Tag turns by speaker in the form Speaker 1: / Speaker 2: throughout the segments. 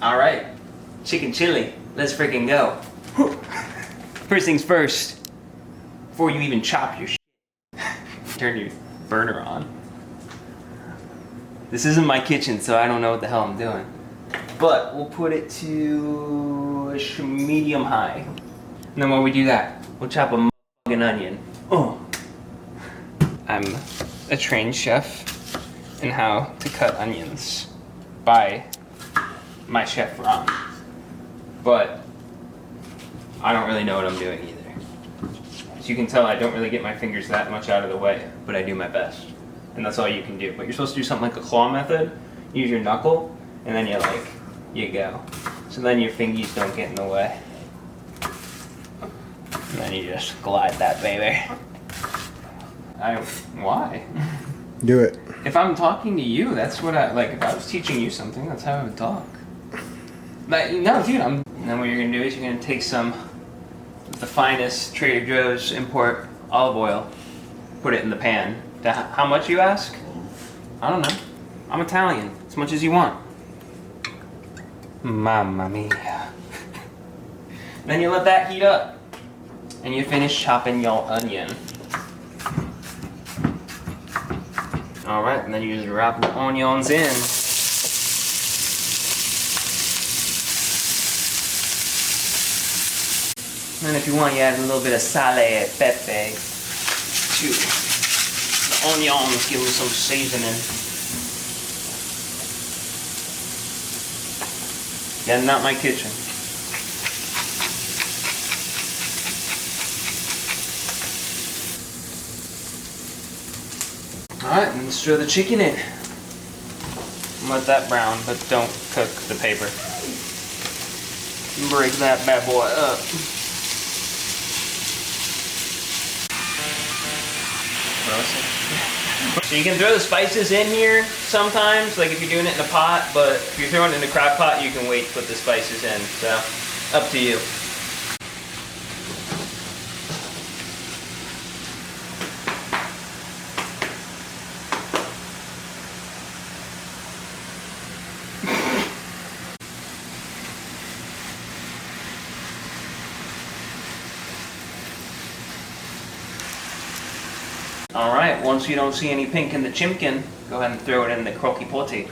Speaker 1: All right, chicken chili. Let's freaking go. First things first, before you even chop your shit, turn your burner on. This isn't my kitchen, so I don't know what the hell I'm doing. But we'll put it to medium high. And then when we do that, we'll chop a motherfucking onion. Oh. I'm a trained chef in how to cut onions by my chef Ron. But I don't really know what I'm doing either. As you can tell, I don't really get my fingers that much out of the way, but I do my best. And that's all you can do. But you're supposed to do something like a claw method. Use your knuckle, and then you go. So then your fingies don't get in the way. And then you just glide that baby. Why?
Speaker 2: Do it.
Speaker 1: If I'm talking to you, that's what if I was teaching you something, that's how I would talk. But no, dude, and then what you're gonna do is you're gonna take some of the finest Trader Joe's import olive oil, put it in the pan. How much, you ask? I don't know. I'm Italian. As much as you want. Mamma mia. Then you let that heat up. And you finish chopping your onion. Alright, and then you just drop the onions in. And if you want, you add a little bit of sale e pepe to the onions, give them some seasoning. Yeah, not my kitchen. Alright, and let's throw the chicken in. Let that brown, but don't cook the paper. Break that bad boy up. So you can throw the spices in here sometimes, like if you're doing it in a pot, but if you're throwing it in the crock pot, you can wait to put the spices in, so up to you. Alright, once you don't see any pink in the chimkin, go ahead and throw it in the CrockPot. You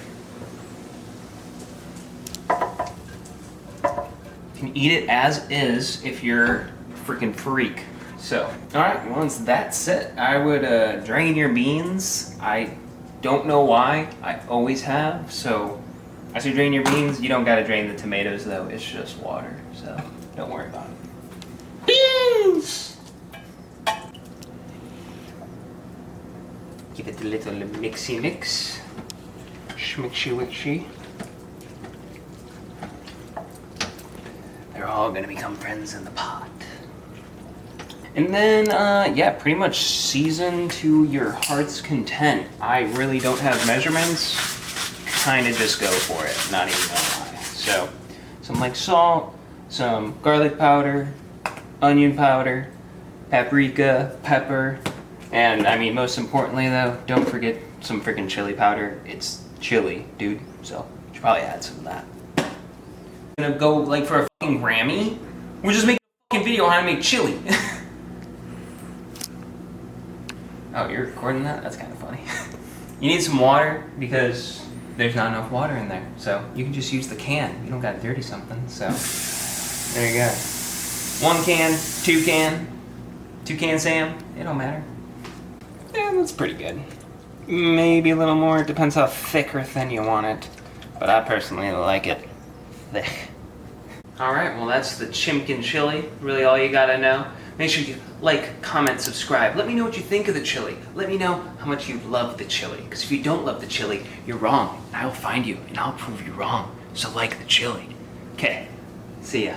Speaker 1: can eat it as is if you're a freaking freak. So, alright, once that's set, I would drain your beans. I don't know why, I always have. So, as you drain your beans, you don't gotta drain the tomatoes though, it's just water. So, don't worry about it. Beans! Give it a little mixy mix. Schmixy wixy. They're all gonna become friends in the pot. And then, yeah, pretty much season to your heart's content. I really don't have measurements. Kinda just go for it, not even gonna lie. So, some like salt, some garlic powder, onion powder, paprika, pepper, and I mean, most importantly though, don't forget some freaking chili powder. It's chili, dude, so you should probably add some of that. I'm gonna go like for a fucking Grammy? We're just making a fucking video on how to make chili. Oh, you're recording that? That's kind of funny. You need some water because there's not enough water in there. So you can just use the can. You don't gotta dirty something, so there you go. 1 can, 2 can, 2 can Sam, it don't matter. Yeah, that's pretty good. Maybe a little more, it depends how thick or thin you want it. But I personally like it thick. Alright, well that's the chimkin chili. Really all you gotta know. Make sure you like, comment, subscribe. Let me know what you think of the chili. Let me know how much you love the chili. Because if you don't love the chili, you're wrong. I'll find you and I'll prove you wrong. So like the chili. Okay, see ya.